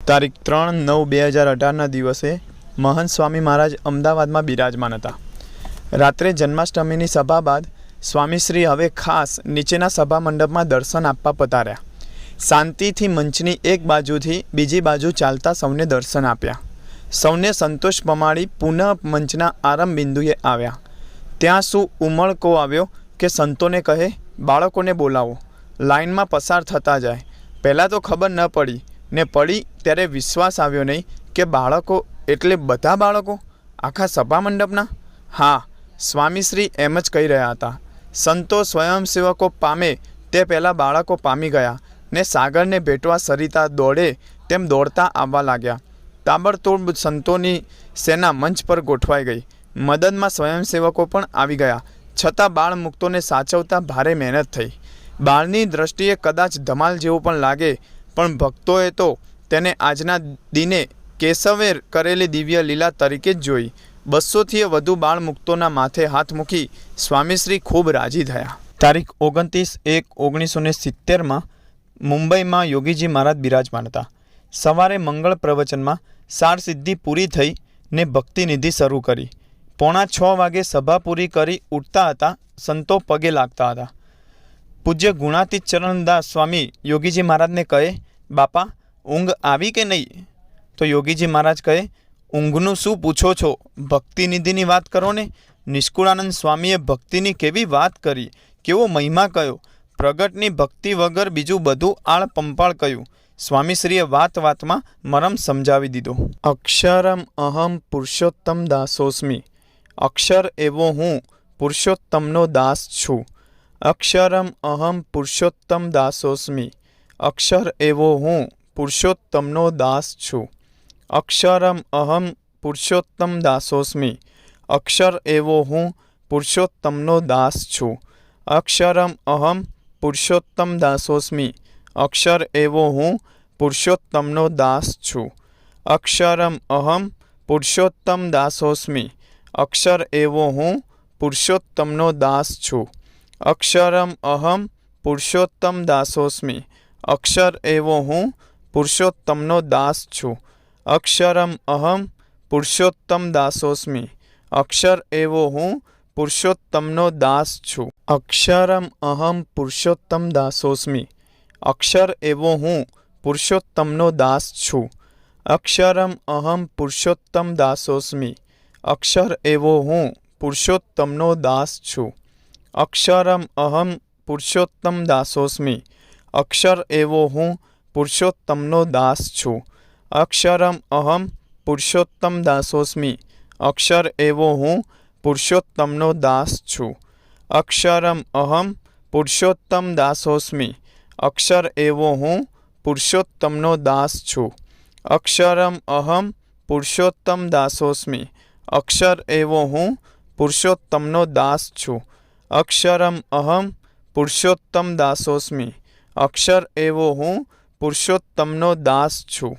તારીખ 3/9/2018 દિવસે મહંત સ્વામી મહારાજ અમદાવાદમાં બિરાજમાન હતા. રાત્રે જન્માષ્ટમીની સભા બાદ સ્વામીશ્રી હવે ખાસ નીચેના સભા મંડપમાં દર્શન આપવા પધાર્યા. શાંતિથી મંચની એક બાજુથી બીજી બાજુ ચાલતા સૌને દર્શન આપ્યા. સૌને સંતોષ પમાડી પુનઃ મંચના આરંભ બિંદુએ આવ્યા. ત્યાં શું ઉમળકો આવ્યો કે સંતોને કહે, બાળકોને બોલાવો, લાઇનમાં પસાર થતા જાય. પહેલાં તો ખબર ન પડી ને પડી ત્યારે વિશ્વાસ આવ્યો નહીં કે બાળકો એટલે બધા બાળકો આખા સભા મંડપના. હા, સ્વામીશ્રી એમ જ કહી રહ્યા હતા. સંતો સ્વયંસેવકો પામે તે પહેલાં બાળકો પામી ગયા ને સાગરને ભેટવા સરિતા દોડે તેમ દોડતા આવવા લાગ્યા. તાબડતોડ સંતોની સેના મંચ પર ગોઠવાઈ ગઈ. મદદમાં સ્વયંસેવકો પણ આવી ગયા. છતાં બાળ મુક્તોને સાચવતા ભારે મહેનત થઈ. બાળની દૃષ્ટિએ કદાચ ધમાલ જેવું પણ લાગે, પણ ભક્તોએ તો તેને આજના દિને કેશવે કરેલી દિવ્ય લીલા તરીકે જ જોઈ. 200થી વધુ બાળ મુક્તોના માથે હાથ મૂકી સ્વામીશ્રી ખૂબ રાજી થયા. તારીખ 29/1/1970 મુંબઈમાં યોગીજી મહારાજ બિરાજમાન હતા. સવારે મંગળ પ્રવચનમાં સાર સિદ્ધિ પૂરી થઈ ને ભક્તિનિધિ શરૂ કરી. 5:45 વાગે સભા પૂરી કરી ઉઠતા હતા. સંતો પગે લાગતા હતા. પૂજ્ય ગુણાતીત ચરણદાસ સ્વામી યોગીજી મહારાજને કહે, બાપા ઊંઘ આવી કે નહીં? તો યોગીજી મહારાજ કહે, ઊંઘનું શું પૂછો છો, ભક્તિનિધિની વાત કરો ને. નિષ્કુળાનંદ સ્વામીએ ભક્તિની કેવી વાત કરી, કેવો મહિમા કયો. પ્રગટની ભક્તિ વગર બીજું બધું આળ પંપાળ કહ્યું. સ્વામીશ્રીએ વાત વાતમાં મરમ સમજાવી દીધો. અક્ષરમ અહમ પુરુષોત્તમ દાસોસ્મી. અક્ષર એવો હું પુરુષોત્તમનો દાસ છું. અક્ષરમ અહમ પુરુષોત્તમ દાસોસ્મી. અક્ષર એવો હું પુરુષોત્તમનો દાસ છું. અક્ષરમ અહમ પુરુષોત્તમ દાસોસ્મી. અક્ષર એવો હું પુરુષોત્તમનો દાસ છું. અક્ષરમ અહમ પુરુષોત્તમ દાસોસ્મી. અક્ષર એવો હું પુરુષોત્તમનો દાસ છું. અક્ષરમ અહમ પુરુષોત્તમ દાસોસ્મી. અક્ષર એવો હું પુરુષોત્તમનો દાસ છું. અક્ષરમ અહમ પુરુષોત્તમ દાસોસ્મી. અક્ષર એવો હું પુરુષોત્તમનો દાસ છું. અક્ષરમ અહમ પુરુષોત્તમ દાસોસ્મી. અક્ષર એવો હું પુરુષોત્તમનો દાસ છું. અક્ષરમ અહમ પુરુષોત્તમ દાસોસ્મી. અક્ષર એવો હું પુરુષોત્તમનો દાસ છું. અક્ષરમ અહમ પુરુષોત્તમ દાસોસ્મી. અક્ષર એવો હું પુરુષોત્તમનો દાસ છું. અક્ષરમ અહમ પુરુષોત્તમ દાસોસ્મી. અક્ષર એવો હું પુરુષોત્તમનો દાસ છું. અક્ષરમ અહમ પુરુષોત્તમ દાસોસ્મી. અક્ષર એવો હું પુરુષોત્તમનો દાસ છું. અક્ષરમ અહમ પુરુષોત્તમ દાસોસ્મી. અક્ષર એવો હું પુરુષોત્તમનો દાસ છું. અક્ષરમ અહમ પુરુષોત્તમ દાસોસ્મી. અક્ષર એવો હું પુરુષોત્તમનો દાસ છું. અક્ષરમ અહમ પુરુષોત્તમ દાસોસ્મી. અક્ષર એવો હું પુરુષોત્તમનો દાસ છું.